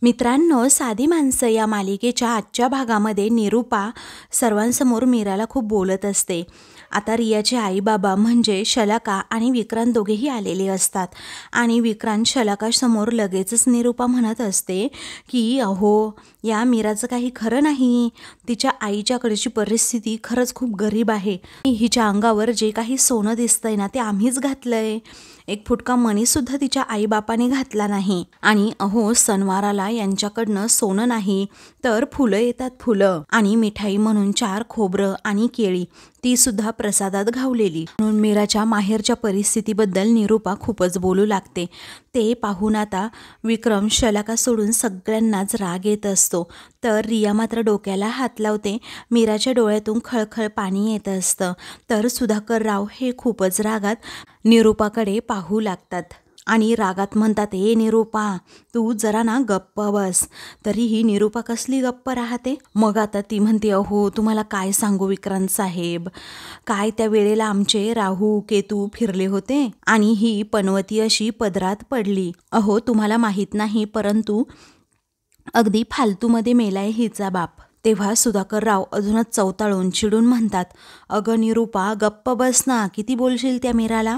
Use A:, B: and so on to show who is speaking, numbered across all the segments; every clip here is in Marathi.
A: मित्रांनो, साधी माणसं या मालिकेच्या आजच्या भागामध्ये निरूपा सर्वांसमोर मीराला खूप बोलत असते. आता रियाचे आई बाबा म्हणजे शलाका आणि विक्रांत दोघेही आलेले असतात आणि विक्रांत शलाकासमोर लगेचच निरूपा म्हणत असते की अहो, या मीराचं काही खरं नाही. तिच्या आईच्याकडची परिस्थिती खरंच खूप गरीब आहे. हिच्या अंगावर जे काही सोनं दिसतंय ना, ते आम्हीच घातलंय. एक फुटका मणीसुद्धा तिच्या आईबापाने घातला नाही. आणि अहो, सणवाराला यांच्याकडनं सोनं नाही तर फुलं येतात, फुलं आणि मिठाई म्हणून 4 खोबरं आणि केळी, ती सुद्धा प्रसादात घावलेली. म्हणून मीराच्या माहेरच्या परिस्थितीबद्दल निरूपा खूपच बोलू लागते. ते पाहून आता विक्रम शलाका सोडून सगळ्यांनाच राग येत असतो. तर रिया मात्र डोक्याला हात लावते. मीराच्या डोळ्यातून खळखळ पाणी येत असतं. तर सुधाकर राव हे खूपच रागात निरूपाकडे पाहू लागतात आणि रागात म्हणतात, ए निरूपा, तू जरा ना गप्प बस. तरीही निरूपा कसली गप्प राहते. मग आता ती म्हणते, अहो तुम्हाला काय सांगू विक्रांत साहेब, काय त्या वेळेला आमचे राहू केतू फिरले होते आणि ही पनवती अशी पदरात पडली. अहो तुम्हाला माहीत नाही, परंतु अगदी फालतूमध्ये मेलाय हिचा बाप. तेव्हा सुधाकरराव अजूनच चवताळून चिडून म्हणतात, अगं निरूपा गप्प बस ना, किती बोलशील त्या मीराला.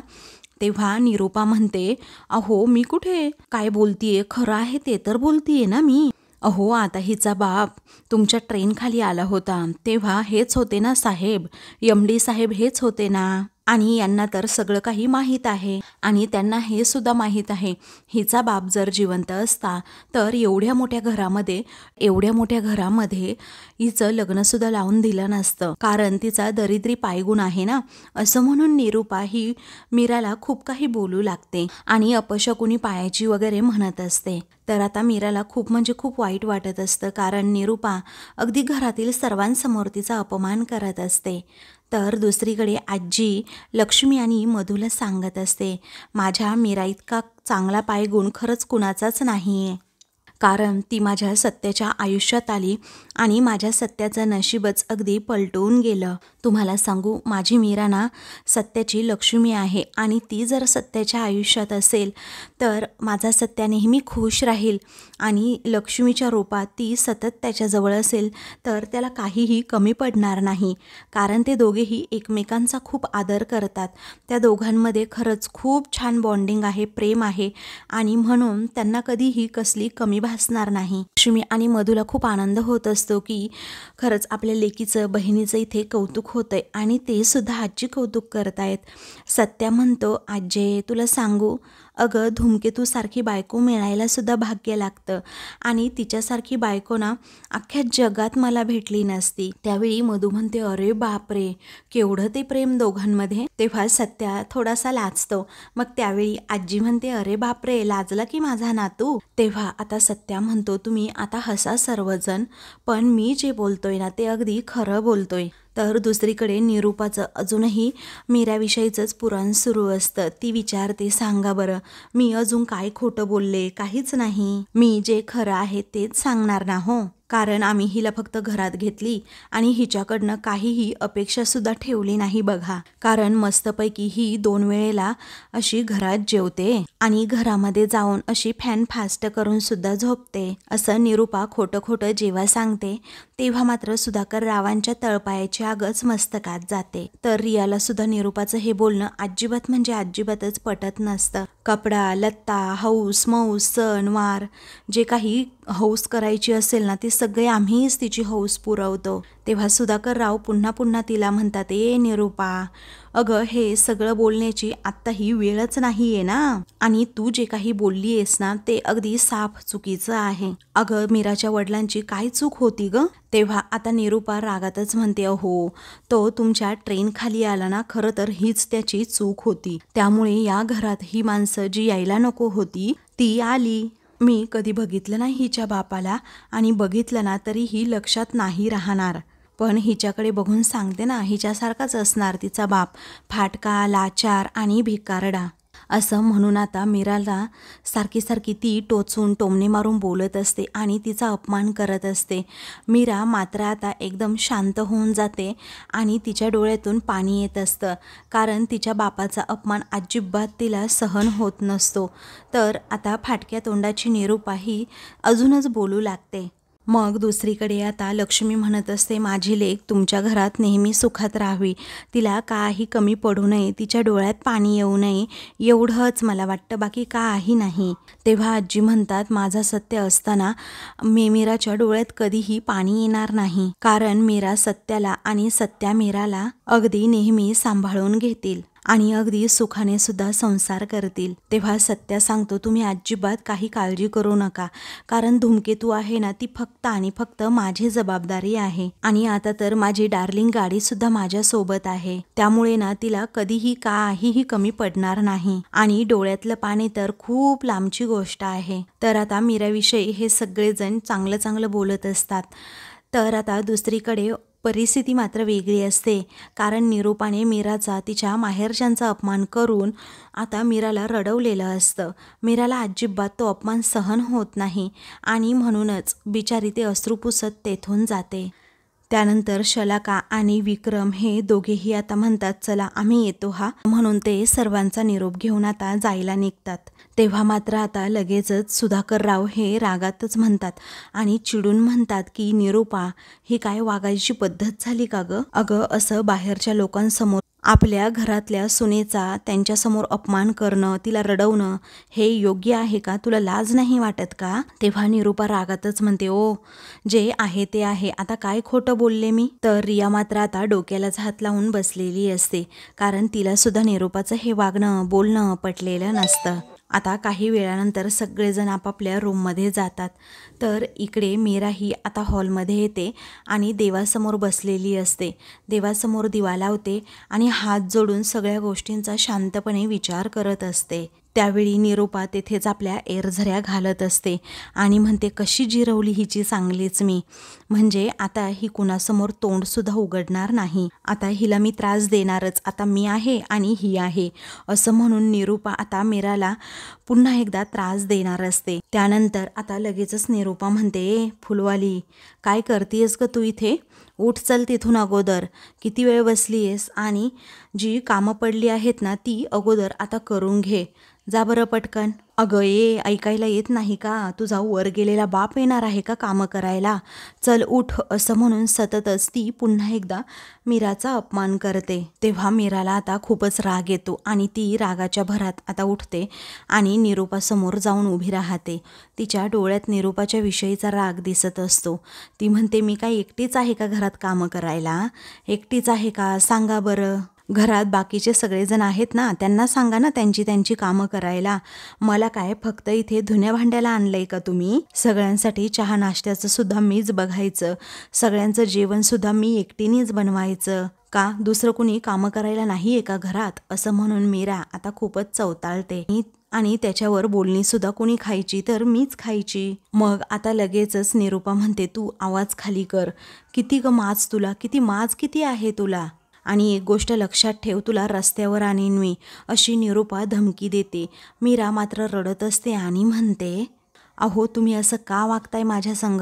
A: तेव्हा निरूपा म्हणते, अहो मी कुठे काय बोलतीये, खरं आहे ते तर बोलतीये ना मी. अहो आता हिचा बाप तुमच्या ट्रेनखाली आला होता तेव्हा हेच होते ना साहेब, MD साहेब हेच होते ना. आणि यांना तर सगळं काही माहीत आहे आणि त्यांना हे सुद्धा माहीत आहे, हिचा बाप जर जिवंत असता तर एवढ्या मोठ्या घरामध्ये हिचं लग्नसुद्धा लावून दिलं नसतं, कारण तिचा दरिद्री पायगुण आहे ना. असं म्हणून निरूपा ही मीराला खूप काही बोलू लागते आणि अपशकुनी पायाची वगैरे म्हणत असते. तर आता मीराला खूप म्हणजे खूप वाईट वाटत असतं, कारण निरूपा अगदी घरातील सर्वांसमोर तिचा अपमान करत असते. तर दुसरीकडे आजी लक्ष्मी आणि मधूला सांगत असते, माझ्या मीरा इतका चांगला पायगुण खरंच कुणाचाच नाही आहे, कारण ती माझ्या सत्याच्या आयुष्यात आली आणि माझ्या सत्याचं नशीबच अगदी पलटून गेलं. तुम्हाला सांगू, माझी मीरा ना सत्याची लक्ष्मी आहे आणि ती जर सत्याच्या आयुष्यात असेल तर माझा सत्या नेहमी खुश राहील आणि लक्ष्मीच्या रूपात ती सतत त्याच्याजवळ असेल तर त्याला काहीही कमी पडणार नाही, कारण ते दोघेही एकमेकांचा खूप आदर करतात. त्या दोघांमध्ये खरंच खूप छान बॉन्डिंग आहे, प्रेम आहे आणि म्हणून त्यांना कधीही कसली कमी भासणार नाही. लक्ष्मी आणि मधूला खूप आनंद होत असतो की खरंच आपल्या लेकीचं बहिणीचं इथे कौतुक होतंय आणि ते सुद्धा आजी कौतुक करतायत. सत्या म्हणतो, आजे तुला सांगू, अगं धूमकेतूसारखी बायको मिळायला सुद्धा भाग्य लागतं आणि तिच्यासारखी बायको ना अख्ख्या जगात मला भेटली नसती. त्यावेळी मधू म्हणते, अरे बापरे, केवढं ते प्रेम दोघांमध्ये. तेव्हा सत्या थोडासा लाजतो. मग त्यावेळी आजी म्हणते, अरे बापरे, लाजला की माझा नातू. तेव्हा आता सत्या म्हणतो, तुम्ही आता हसा सर्वजण, पण मी जे बोलतोय ना ते अगदी खरं बोलतोय. तर दुसरीकडे निरूपाचं अजूनही मीराविषयीचंच पुराण सुरू असतं. ती विचारते, सांगा बरं मी अजून काय खोटं बोलले, काहीच नाही, मी जे खरं आहे तेच सांगणार ना हो, कारण आम्ही हिला फक्त घरात घेतली आणि हिच्याकडनं काहीही अपेक्षासुद्धा ठेवली नाही बघा, कारण मस्तपैकी ही 2 वेळेला अशी घरात जेवते आणि घरामध्ये जाऊन अशी फॅन फास्ट करून सुद्धा झोपते. असं निरूपा खोटं खोटं जेव्हा सांगते तेव्हा मात्र सुधाकर रावांच्या तळपायाची आगच मस्तकात जाते. तर रियाला सुद्धा निरूपाचं हे बोलणं अजिबात म्हणजे अजिबातच पटत नसतं. कपडा लत्ता, हौस मौस, सण वार, जे काही हौस करायची असेल ना ती सगळे आम्हीच तिची हौस पुरवतो. तेव्हा सुधाकर राव पुन्हा पुन्हा तिला म्हणतात, ए निरूपा, अगं हे सगळं बोलण्याची आत्ता ही वेळच नाही आहे ना, आणि तू जे काही बोलली आहेस ना ते अगदी साफ चुकीचं आहे. अगं मीराच्या वडिलांची काय चूक होती ग. तेव्हा आता निरूपा रागातच म्हणते, अहो तो तुमच्या ट्रेन खाली आला ना, खरं तर हीच त्याची चूक होती, त्यामुळे या घरात ही माणसं जी यायला नको होती ती आली. मी कधी बघितलं नाही हिच्या बापाला आणि बघितलं ना तरी ही लक्षात नाही राहणार, पण हिच्याकडे बघून सांगते ना हिच्यासारखाच असणार तिचा बाप, फाटका, लाचार आणि भिकारडा. असं म्हणून आता मीराला सारखी सारखी ती टोचून टोमणे मारून बोलत असते आणि तिचा अपमान करत असते. मीरा मात्र आता एकदम शांत होऊन जाते आणि तिच्या डोळ्यातून पाणी येत असतं, कारण तिच्या बापाचा अपमान अजिबात तिला सहन होत नसतो. तर आता फाटक्या तोंडाची निरूपा ही अजूनच बोलू लागते. मग दुसरीकडे आता लक्ष्मी म्हणत असते, माझी लेक तुमच्या घरात नेहमी सुखात राहावी, तिला काही कमी पडू नये, तिच्या डोळ्यात पाणी येऊ नये, एवढंच मला वाटतं, बाकी काही नाही. तेव्हा आजी म्हणतात, माझं सत्य असताना मीराच्या डोळ्यात कधीही पाणी येणार नाही, कारण मीरा सत्याला आणि सत्या मीराला अगदी नेहमी सांभाळून घेतील आणि अगदी सुखाने सुद्धा संसार करतील. तेव्हा सत्या सांगतो, तुम्ही अजिबात काही काळजी करू नका, कारण धूमकेतू आहे ना, ती फक्त आणि फक्त माझी जबाबदारी आहे. आणि आता तर माझी डार्लिंग गाडी सुद्धा माझ्या सोबत आहे, त्यामुळे ना तिला कधीही काहीही कमी पडणार नाही. आणि डोळ्यातलं पाणी तर खूप लांबची गोष्ट आहे. तर आता मीराविषयी हे सगळेजण चांगलं चांगलं बोलत असतात. तर आता दुसरीकडे परिस्थिती मात्र वेगळी असते, कारण निरूपाने मीराचा तिच्या माहेरच्यांचा अपमान करून आता मीराला रडवलेलं असतं. मीराला अजिबात तो अपमान सहन होत नाही आणि म्हणूनच बिचारी ते अश्रू पुसत तेथून जाते. त्यानंतर शलाका आणि विक्रम हे दोघेही आता म्हणतात, चला आम्ही येतो हा, म्हणून ते सर्वांचा निरोप घेऊन आता जायला निघतात. तेव्हा मात्र आता लगेचच सुधाकरराव हे रागातच म्हणतात आणि चिडून म्हणतात की निरूपा, ही काय वागायची पद्धत झाली का गं? अगं, असं बाहेरच्या लोकांसमोर आपल्या घरातल्या सुनेचा त्यांच्यासमोर अपमान करणं, तिला रडवणं, हे योग्य आहे का? तुला लाज नाही वाटत का? तेव्हा निरूपा रागातच म्हणते, ओ जे आहे ते आहे, आता काय खोटं बोलले मी? तर रिया मात्र आता डोक्यालाच हात लावून बसलेली असते, कारण तिला सुद्धा निरूपाचं हे वागणं बोलणं पटलेलं नसतं. आता काही वेळानंतर सगळेजण आपापल्या रूममध्ये जातात. तर इकडे मीरा ही आता हॉलमध्ये येते आणि देवासमोर बसलेली असते. देवासमोर दिवा लावते आणि हात जोडून सगळ्या गोष्टींचा शांतपणे विचार करत असते. त्यावेळी निरूपा तेथेच आपल्या एरझऱ्या घालत असते आणि म्हणते, कशी जिरवली हिची चांगलीच मी, म्हणजे आता ही कुणासमोर तोंडसुद्धा उघडणार नाही, आता हिला मी त्रास देणारच, आता मी आहे आणि ही आहे, असं म्हणून निरूपा आता मीराला पुन्हा एकदा त्रास देणार असते. त्यानंतर आता लगेचच निरूपा म्हणते, फुलवाली काय करतेस ग तू इथे? उठ, चल तिथून अगोदर, किती वेळ बसली आहेस, आणि जी कामं पडली आहेत ना ती अगोदर आता करून घे, जा बरं पटकन. अगं ये, ऐकायला येत नाही का? तुझा वर गेलेला बाप येणार आहे का कामं करायला? चल उठ, असं म्हणून सततच ती पुन्हा एकदा मीराचा अपमान करते. तेव्हा मीराला आता खूपच राग येतो आणि ती रागाच्या भरात आता उठते आणि निरूपासमोर जाऊन उभी राहते. तिच्या डोळ्यात निरूपाच्या विषयीचा राग दिसत असतो. ती म्हणते, मी काय एकटीच आहे का घरात कामं करायला? एकटीच आहे का? सांगा बरं. घरात बाकीचे सगळेजण आहेत ना, त्यांना सांगा ना त्यांची त्यांची कामं करायला. मला काय फक्त इथे धुण्या भांड्याला आणलंय का तुम्ही? सगळ्यांसाठी चहा नाश्त्याचं सुद्धा मीच बघायचं, सगळ्यांचं जेवण सुद्धा मी एकटीनेच बनवायचं का? दुसरं कुणी कामं करायला नाही आहे का घरात? असं म्हणून मीरा आता खूपच चवताळते आणि त्याच्यावर बोलणी सुद्धा कोणी खायची तर मीच खायची. मग आता लगेचच निरूपा म्हणते, तू आवाज खाली कर, किती ग माज तुला, किती आहे तुला, आणि एक गोष्ट लक्षात ठेव, तुला रस्त्यावर आणीन मी, अशी निरूपा धमकी देते. मीरा मात्र रडत असते आणि म्हणते, अहो तुम्ही असं का वागताय माझ्या संग?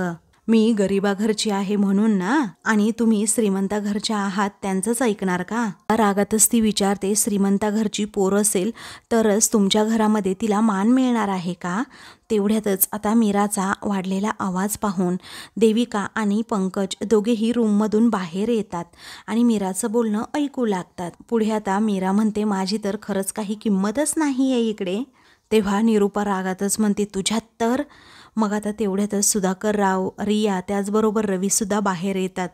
A: मी गरिबा घरची आहे म्हणून ना, आणि तुम्ही श्रीमंता घरच्या आहात त्यांचंच ऐकणार का? रागातच ती विचारते, श्रीमंता घरची पोर असेल तरच तुमच्या घरामध्ये तिला मान मिळणार आहे का? तेवढ्यातच आता मीराचा वाढलेला आवाज पाहून देविका आणि पंकज दोघेही रूममधून बाहेर येतात आणि मीराचं बोलणं ऐकू लागतात. पुढे आता मीरा म्हणते, माझी तर खरंच काही किंमतच नाही आहे इकडे. तेव्हा निरूपा रागातच म्हणते, तुझ्यात तर. मग आता तेवढ्यातच सुधाकरराव, रिया, त्याचबरोबर रवीसुद्धा बाहेर येतात.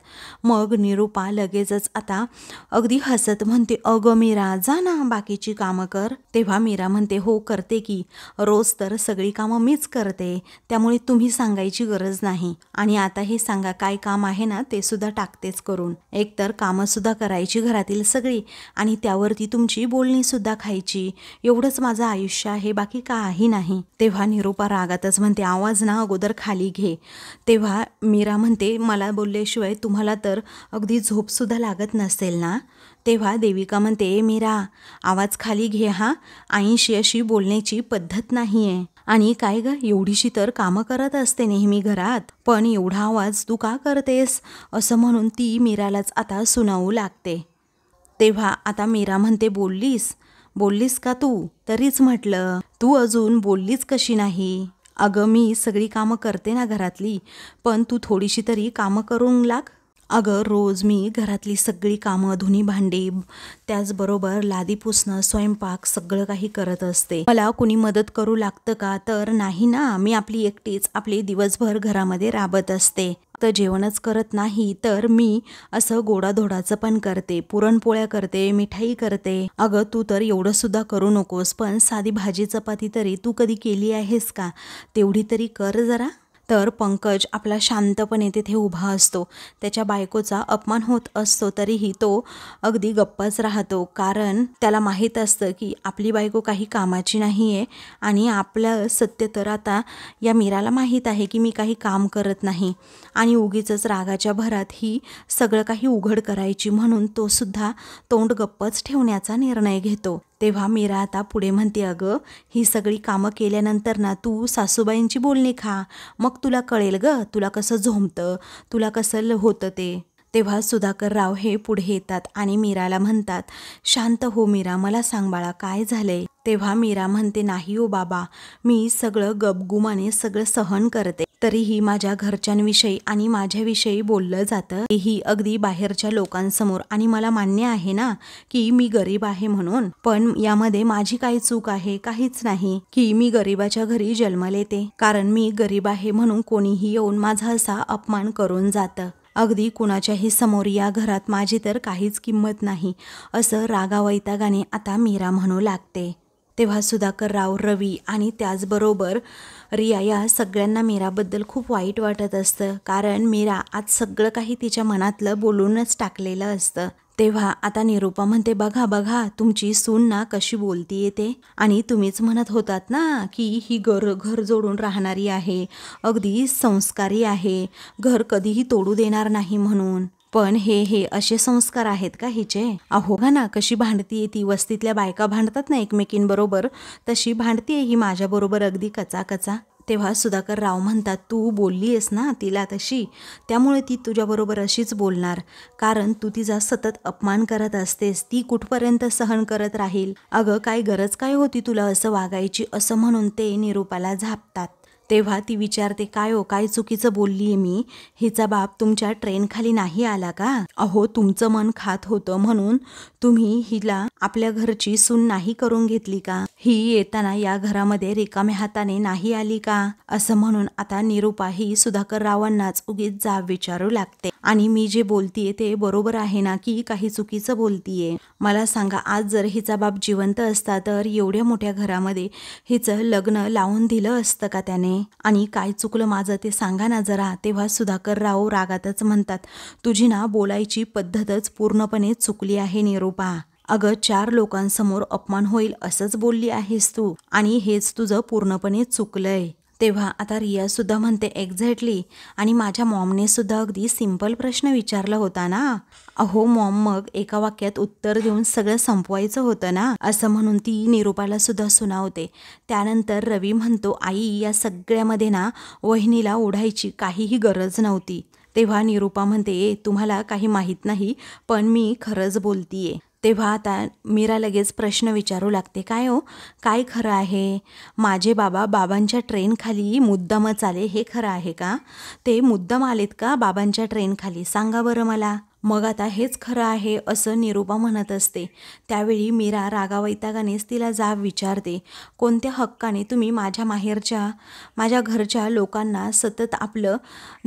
A: मग निरूपा लगेचच आता अगदी हसत म्हणते, अगं मीरा, जा ना बाकीची कामं कर. तेव्हा मीरा म्हणते, हो करते की, रोज तर सगळी कामं मीच करते, त्यामुळे तुम्ही सांगायची गरज नाही. आणि आता हे सांगा, काय काम आहे ना ते सुद्धा टाकतेच करून. एकतर कामंसुद्धा करायची घरातील सगळी आणि त्यावरती तुमची बोलणीसुद्धा खायची, एवढंच माझं आयुष्य आहे, बाकी काही नाही. तेव्हा निरूपा रागातच म्हणते, आवाज आवाज ना अगोदर खाली घे. तेव्हा मीरा म्हणते, मला बोलल्याशिवाय तुम्हाला तर अगदी झोपसुद्धा लागत नसेल ना. तेव्हा देविका म्हणते, मीरा आवाज खाली घे हा, आईशी अशी बोलण्याची पद्धत नाही आहे. आणि काय ग, एवढीशी तर कामं करत असते नेहमी घरात, पण एवढा आवाज तू का करतेस, असं म्हणून ती मीरालाच आता सुनावू लागते. तेव्हा आता मीरा म्हणते, बोललीस का तू? तरीच म्हटलं तू अजून बोललीच कशी नाही. अगं मी सगळी कामं करते ना घरातली, पण तू थोडीशी तरी कामं करून लाग. अगं रोज मी घरातली सगळी कामं, धुणी भांडी, त्याचबरोबर लादी पुसणं, स्वयंपाक सगळं काही करत असते. मला कुणी मदत करू लागतं का? तर नाही ना, मी आपली एकटीच आपली दिवसभर घरामध्ये राबत असते. तर जेवणच करत नाही तर मी असं गोडाधोडाचं पण करते, पुरणपोळ्या करते, मिठाई करते. अगं तू तर एवढं सुद्धा करू नकोस, पण साधी भाजी चपाती तरी तू कधी केली आहेस का? तेवढी तरी कर जरा. तर पंकज आपला शांतपणे तिथे उभा असतो. त्याच्या बायकोचा अपमान होत असतो तरीही तो अगदी गप्पच राहतो, कारण त्याला माहीत असतं की आपली बायको काही कामाची नाही आहे. आणि आपलं सत्य तर आता या मीराला माहीत आहे की मी काही काम करत नाही आणि उगीचच रागाच्या भरात ही सगळं काही उघड करायची, म्हणून तो सुद्धा तोंड गप्पच ठेवण्याचा निर्णय घेतो. तेव्हा मीरा आता पुढे म्हणते, अगं ही सगळी कामं केल्यानंतर ना तू सासूबाईंची बोलणी खा, मग तुला कळेल ग, तुला कसं झोंबतं, तुला कसं होतं ते. तेव्हा सुधाकरराव हे पुढे येतात आणि मीराला म्हणतात, शांत हो मीरा, मला सांग बाळा काय झालंय. तेव्हा मीरा म्हणते, नाही हो बाबा, मी सगळं गपगुमाने सगळं सहन करते, तरीही माझ्या घरच्यांविषयी आणि माझ्याविषयी बोललं जातं, तेही अगदी बाहेरच्या लोकांसमोर. आणि मला मान्य आहे ना की मी गरीब आहे म्हणून, पण यामध्ये माझी काही चूक आहे? काहीच नाही की मी गरीबाच्या घरी जन्माला येते, कारण मी गरीब आहे म्हणून कोणीही येऊन माझा असा अपमान करून जातं. अगदी कुणाच्याही समोर या घरात माझी तर काहीच किंमत नाही, असं रागावैतागाने आता मीरा म्हणू लागते. तेव्हा सुधाकरराव, रवी आणि त्याचबरोबर रिया या सगळ्यांना मीराबद्दल खूप वाईट वाटत असतं, कारण मीरा आज सगळं काही तिच्या मनातलं बोलूनच टाकलेलं असतं. तेव्हा आता निरूपा म्हणते, बघा तुमची सून ना कशी बोलतीये ते, आणि तुम्हीच म्हणत होतात ना की ही घर जोडून राहणारी आहे, अगदी संस्कारी आहे, घर कधीही तोडू देणार नाही म्हणून. पण हे असे संस्कार आहेत का हिचे? अहो का ना कशी भांडतीये ती, वस्तीतल्या बायका भांडतात ना एकमेकींबरोबर, तशी भांडतीये ही माझ्याबरोबर अगदी कचा. तेव्हा सुधाकरराव म्हणतात, तू बोलली आहेस ना तिला तशी, त्यामुळे ती तुझ्याबरोबर अशीच बोलणार, कारण तू तिचा सतत अपमान करत असतेस, ती कुठपर्यंत सहन करत राहील. अगं काय गरज काय होती तुला असं वागायची, असं म्हणून ते निरूपाला झापतात. तेव्हा ती विचारते, काय चुकीचं बोललीये मी? हिचा बाप तुमच्या ट्रेनखाली नाही आला का? अहो तुमचं मन खात होतं म्हणून तुम्ही हिला आपल्या घरची सून नाही करून घेतली का? ही येताना या घरामध्ये रिकाम्या हाताने नाही आली का? असं म्हणून आता निरूपा ही सुधाकररावांनाच उगीच जाब विचारू लागते. आणि मी जे बोलतीये ते बरोबर आहे ना की काही चुकीचं बोलतीये? मला सांगा, आज जर हिचा बाप जिवंत असता तर एवढ्या मोठ्या घरामध्ये हिचं लग्न लावून दिलं असतं का त्याने? आणि काय चुकलं माझं ते सांगा ना जरा. तेव्हा सुधाकरराव रागातच म्हणतात, तुझी ना बोलायची पद्धतच पूर्णपणे चुकली आहे निरूपा. अगं 4 लोकांसमोर अपमान होईल असंच बोलली आहेस तू, आणि हेच तुझं पूर्णपणे चुकलंय. तेव्हा आता रिया सुद्धा म्हणते, एक्झॅक्टली, आणि माझ्या मॉमने सुद्धा अगदी सिंपल प्रश्न विचारला होता ना. अहो मॉम, मग एका वाक्यात उत्तर देऊन सगळं संपवायचं होतं ना, असं म्हणून ती निरूपाला सुद्धा सुनावते. त्यानंतर रवी म्हणतो, आई या सगळ्यामध्ये ना वहिनीला ओढायची काहीही गरज नव्हती. तेव्हा निरूपा म्हणते, तुम्हाला काही माहीत नाही, पण मी खरंच बोलतीये. तेव्हा आता मीरा लगेच प्रश्न विचारू लागते, काय हो, काय खरं आहे? माझे बाबा बाबांच्या ट्रेनखाली मुद्दामच आले, हे खरं आहे का? ते मुद्दाम आलेत का बाबांच्या ट्रेनखाली? सांगा बरं मला. मग आता हेच खरं आहे असं निरूपा म्हणत असते. त्यावेळी मीरा रागावैतागानेच तिला जाब विचारते, कोणत्या हक्काने तुम्ही माझ्या घरच्या लोकांना सतत आपलं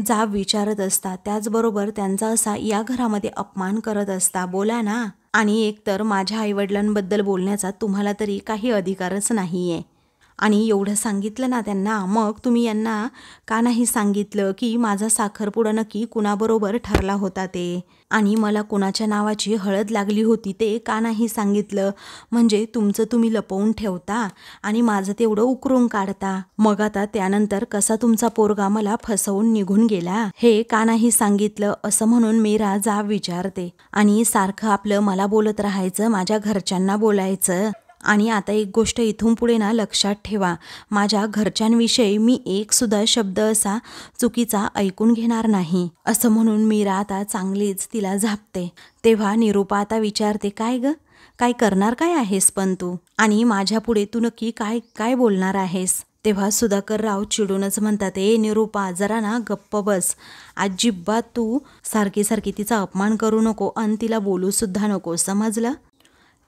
A: जाब विचारत असता, त्याचबरोबर त्यांचा असा या घरामध्ये अपमान करत असता? बोला ना. आणि एकतर माझ्या आईवडिलांबद्दल बोलण्याचा तुम्हाला तरी काही अधिकारच नाही आहे. आणि एवढं सांगितलं ना त्यांना, मग तुम्ही यांना का नाही सांगितलं की माझा साखरपुडा नक्की कुणाबरोबर ठरला होता ते, आणि मला कुणाच्या नावाची हळद लागली होती ते का नाही सांगितलं? म्हणजे तुमचं तुम्ही लपवून ठेवता आणि माझं तेवढं उकरून काढता. मग आता त्यानंतर कसा तुमचा पोरगा मला फसवून निघून गेला हे का नाही सांगितलं, असं म्हणून मीरा जाब विचारते. आणि सारखं आपलं मला बोलत राहायचं, माझ्या घरच्यांना बोलायचं. आणि आता एक गोष्ट इथून पुढे ना लक्षात ठेवा, माझ्या घरच्यांविषयी मी एक सुद्धा शब्द असा चुकीचा ऐकून घेणार नाही, असं म्हणून मीरा आता चांगलीच तिला झापते. तेव्हा निरूपा आता विचारते, काय ग, काय करणार काय आहेस पण तू, आणि माझ्या पुढे तू नक्की काय काय बोलणार आहेस? तेव्हा सुधाकरराव चिडूनच म्हणतात, ए निरूपा, जरा ना गप्प बस, अजिबात तू सारखी सारखी तिचा अपमान करू नको आणि तिला बोलू सुद्धा नको, समजलं?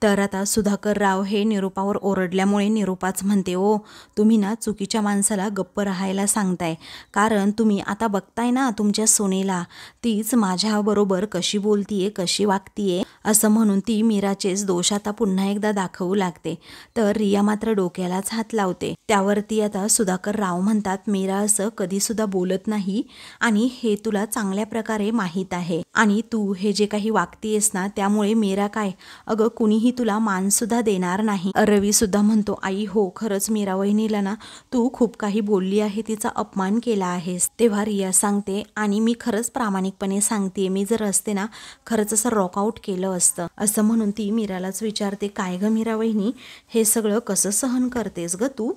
A: तर आता सुधाकरराव हे निरूपावर ओरडल्यामुळे निरूपाच म्हणते, ओ तुम्ही ना चुकीच्या माणसाला गप्प राहायला सांगताय, कारण तुम्ही आता बघताय ना तुमच्या सोनेला, तीच माझ्याबरोबर कशी बोलतीये, कशी वागतीये, असं म्हणून ती मीराचेच दोष आता पुन्हा एकदा दाखवू लागते. तर रिया मात्र डोक्यालाच हात लावते. त्यावरती आता सुधाकरराव म्हणतात, मीरा असं कधीसुद्धा बोलत नाही आणि हे तुला चांगल्या प्रकारे माहीत आहे, आणि तू हे जे काही वागतीयेस ना त्यामुळे मीरा काय, अगं कुणीही तुला मान सुद्धा देणार नाही. रवी सुद्धा म्हणतो, आई हो, खरंच मीरा वहिनीला ना तू खूप काही बोलली आहे, तिचा अपमान केला आहेस. तेव्हा रिया सांगते, आणि मी खरंच प्रामाणिकपणे सांगते, मी जर असते ना खरंच असं रॉकआउट केलं असतं, असं म्हणून ती मीरालाच विचारते, काय ग मीरा वहिनी, हे सगळं कसं सहन करतेस ग तू?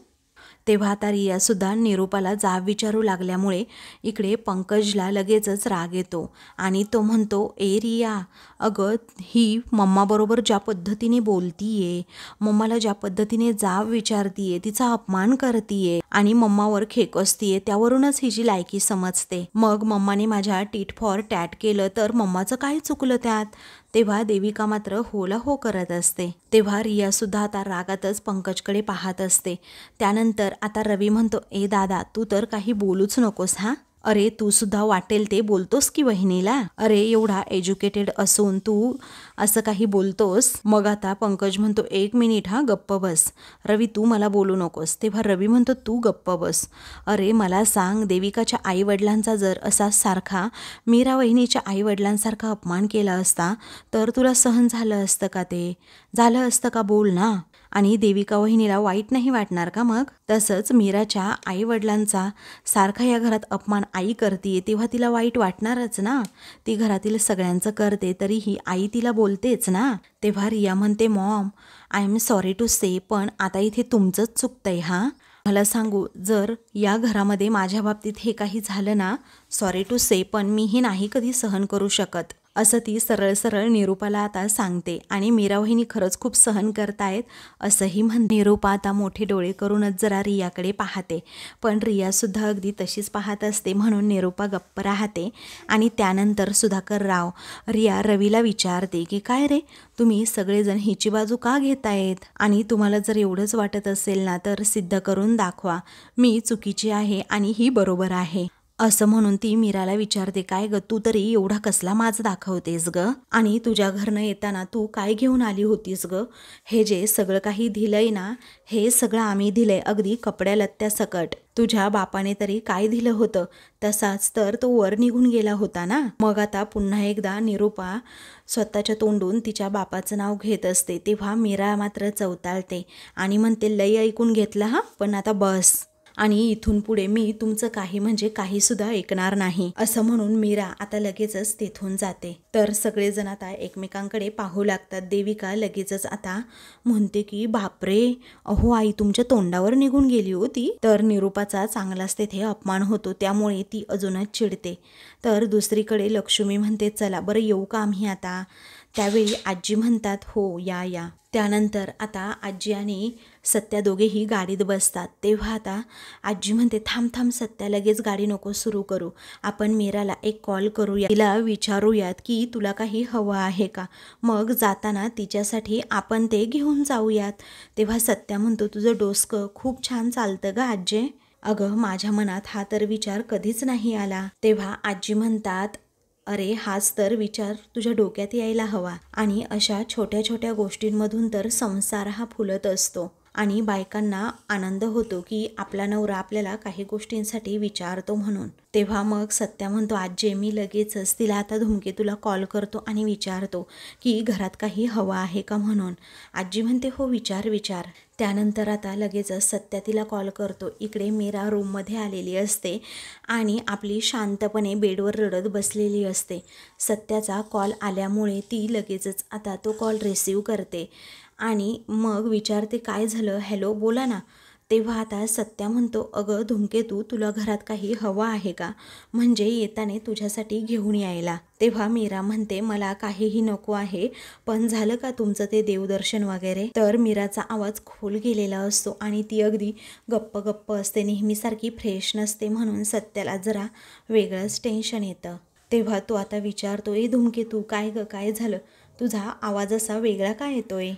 A: तेव्हा आता रिया सुद्धा निरूपाला जाब विचारू लागल्यामुळे इकडे पंकजला लगेचच राग येतो आणि तो म्हणतो, ए रिया, अगं ही मम्माबरोबर ज्या पद्धतीने बोलतीये, मम्माला ज्या पद्धतीने जाब विचारतीये, तिचा अपमान करतीये आणि मम्मावर खेकसतीये, त्यावरूनच हिची लायकी समजते. मग मम्माने माझ्या टीट फॉर टॅट केलं तर मम्माचं काय चुकलं त्यात? तेव्हा देविका मात्र होला हो करत असते. तेव्हा रिया सुद्धा आता रागातच पंकजकडे पाहत असते. त्यानंतर आता रवी म्हणतो, ए दादा, तू तर काही बोलूच नकोस हा, अरे तू सुद्धा वाटेल ते बोलतोस की वहिनीला, अरे एवढा एज्युकेटेड असून तू असं काही बोलतोस. मग आता पंकज म्हणतो, एक मिनिट हा, गप्प बस रवी, तू मला बोलू नकोस. तेव्हा रवी म्हणतो, तू गप्प बस. अरे मला सांग, देविकाच्या आईवडिलांचा जर असा सारखा मीरा वहिनीच्या आईवडिलांसारखा अपमान केला असता तर तुला सहन झालं असतं का? ते झालं असतं का? बोल ना. आणि देविका वहिनीला वाईट नाही वाटणार का मग? तसंच मीराच्या आईवडिलांचा सारखा या घरात अपमान आई करते तेव्हा तिला वाईट वाटणारच ना. ती घरातील सगळ्यांचं करते तरीही आई तिला बोलतेच ना. तेव्हा रिया म्हणते, mom I am sorry to say, पण आता इथे तुमचंच चुकतंय हा. मला सांगू, जर या घरामध्ये माझ्या बाबतीत हे काही झालं ना, सॉरी टू से, पण मी हे नाही कधी सहन करू शकत, असं ती सरळ सरळ निरूपाला आता सांगते. आणि मीरा वहिनी खरंच खूप सहन करतायत असंही म्हणते. निरूपा आता मोठे डोळे करूनच जरा रियाकडे पाहते, पण रियासुद्धा अगदी तशीच पाहत असते, म्हणून निरूपा गप्प राहते. आणि त्यानंतर सुधाकरराव रिया रवीला विचारते की काय रे, तुम्ही सगळेजण हिची बाजू का घेतायत? आणि तुम्हाला जर एवढंच वाटत असेल ना तर सिद्ध करून दाखवा, मी चुकीची आहे आणि ही बरोबर आहे, असं म्हणून ती मीराला विचारते, काय ग, तू तरी एवढा कसला माज दाखवतेस ग? आणि तुझ्या घरनं येताना तू काय घेऊन आली होतीस ग? हे जे सगळं काही दिलंय ना, हे सगळं आम्ही दिलंय, अगदी कपड्या लत्त्या सकट. तुझ्या बापाने तरी काय दिलं होतं, तसाच तर तो वर निघून गेला होता ना. मग आता पुन्हा एकदा निरूपा स्वतःच्या तोंडून तिच्या बापाचं नाव घेत असते. तेव्हा मीरा मात्र चवताळते आणि म्हणते, लई ऐकून घेतलं हा, पण आता बस, आणि इथून पुढे मी तुमचं काही म्हणजे काही सुद्धा ऐकणार नाही, असं म्हणून मीरा आता लगेचच तिथून जाते. तर सगळेजण आता एकमेकांकडे पाहू लागतात. देविका लगेचच आता म्हणते की बापरे, अहो आई तुमच्या तोंडावर निघून गेली होती. तर निरूपाचा चांगलाच तेथे अपमान होतो, त्यामुळे ती अजूनच चिडते. तर दुसरीकडे लक्ष्मी म्हणते, चला बरं येऊ का आम्ही आता? त्यावेळी आजी म्हणतात, हो या या. त्यानंतर आता आजी आणि सत्या दोघेही गाडीत बसतात. तेव्हा आता आजी म्हणते, थांब थांब सत्या, लगेच गाडी नको सुरू करू, आपण मीराला एक कॉल करूया, तिला विचारूयात की तुला काही हवं आहे का, मग जाताना तिच्यासाठी आपण ते घेऊन जाऊयात. तेव्हा सत्या म्हणतो, तुझं डोसकं खूप छान चालतं ग आजी. अगं माझ्या मनात हा तर विचार कधीच नाही आला. तेव्हा आजी म्हणतात, अरे हाच तर विचार तुझ्या डोक्यात यायला हवा, आणि अशा छोट्या छोट्या गोष्टींमधून तर संसार हा फुलत असतो. आणि बायकांना आनंद होतो की आपला नवरा आपल्याला काही गोष्टींसाठी विचारतो म्हणून. तेव्हा मग सत्या म्हणतो, आजी मी लगेचच तिला आता धूमकेतूला कॉल करतो आणि विचारतो की घरात काही हवं आहे का म्हणून. आजी म्हणते हो विचार. त्यानंतर आता लगेचच सत्या तिला कॉल करतो. इकडे मीरा रूममध्ये आलेली असते आणि आपली शांतपणे बेडवर रडत बसलेली असते. सत्याचा कॉल आल्यामुळे ती लगेचच आता तो कॉल रिसीव करते आणि मग विचारते काय झालं, हॅलो बोला ना. तेव्हा आता सत्या म्हणतो, अगं धूमकेतू तुला घरात काही हवं आहे का, म्हणजे येताने तुझ्यासाठी घेऊन यायला. तेव्हा मीरा म्हणते मला काहीही नको आहे, पण झालं का तुमचं ते देवदर्शन वगैरे. तर मीराचा आवाज खोल गेलेला असतो आणि ती अगदी गप्प असते, नेहमीसारखी फ्रेश नसते म्हणून सत्याला जरा वेगळंच टेन्शन येतं. तेव्हा तो आता विचारतो, ए धूमकेतू काय ग काय झालं, तुझा आवाज असा वेगळा काय येतोय.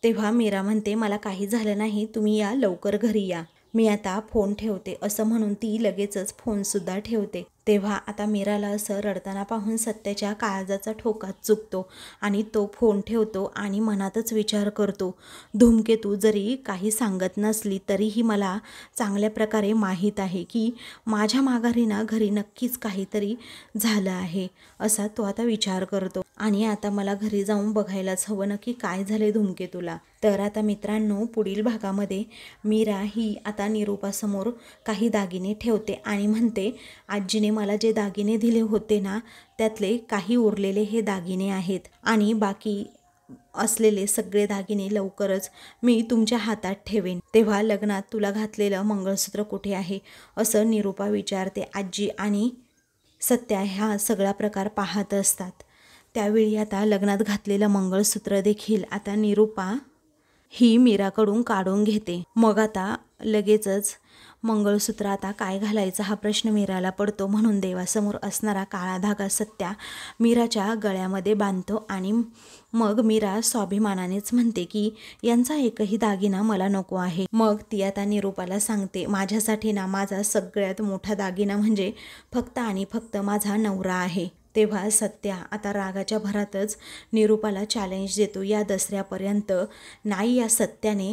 A: तेव्हा मीरा म्हणते मला काही झालं नाही, तुम्ही या लवकर घरी या, मी आता फोन ठेवते. असं म्हणून ती लगेचच फोनसुद्धा ठेवते. तेव्हा आता मीराला असं रडताना पाहून सत्याच्या काळजाचा ठोका चुकतो आणि तो फोन ठेवतो आणि मनातच विचार करतो, धूमकेतू जरी काही सांगत नसली तरीही मला चांगल्या प्रकारे माहीत आहे की माझ्या माघारी ना घरी नक्कीच काहीतरी झालं आहे, असा तो आता विचार करतो. आणि आता मला घरी जाऊन बघायलाच हवं नक्की काय झाले धूमकेतूला. तर आता मित्रांनो पुढील भागामध्ये मीरा ही आता निरूपासमोर काही दागिने ठेवते आणि म्हणते, आजीने मला जे दागिने दिले होते ना त्यातले काही उरलेले हे दागिने आहेत आणि बाकी असलेले सगळे दागिने लवकरच मी तुमच्या हातात ठेवेन. तेव्हा लग्नात तुला घातलेलं मंगळसूत्र कुठे आहे, असं निरूपा विचारते. आजी आणि सत्या ह्या सगळा प्रकार पाहत असतात. त्यावेळी आता लग्नात घातलेलं मंगळसूत्र देखील आता निरूपा ही मीराकडून काढून घेते. मग आता लगेचच मंगळसूत्र आता काय घालायचं हा प्रश्न मीराला पडतो, म्हणून देवासमोर असणारा काळा धागा सत्या मीराच्या गळ्यामध्ये बांधतो आणि मग मीरा स्वाभिमानानेच म्हणते की यांचा एकही दागिना मला नको आहे. मग ती आता निरूपाला सांगते, माझ्यासाठी ना माझा सगळ्यात मोठा दागिना म्हणजे फक्त आणि फक्त माझा नवरा आहे. तेव्हा सत्या आता रागाच्या भरातच निरूपाला चॅलेंज देतो, या दसऱ्यापर्यंत नाही या सत्याने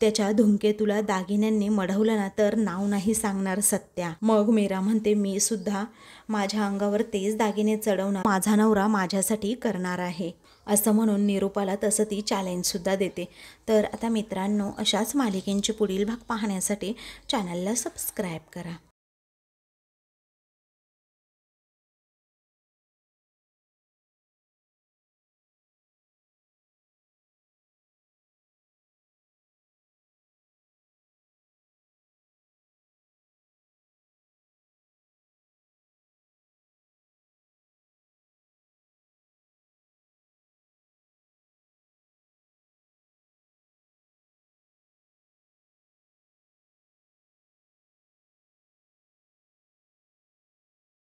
A: त्याच्या धूमकेतूला दागिन्यांनी मढवलं ना तर नाव नाही सांगणार सत्या. मग मीरा म्हणते मी सुद्धा माझ्या अंगावर तेच दागिने चढवणार, माझा नवरा माझ्यासाठी करणार आहे, असं म्हणून निरूपाला तसं ती चॅलेंजसुद्धा देते. तर आता मित्रांनो अशाच मालिकेंचे पुढील भाग पाहण्यासाठी चॅनलला सबस्क्राईब करा.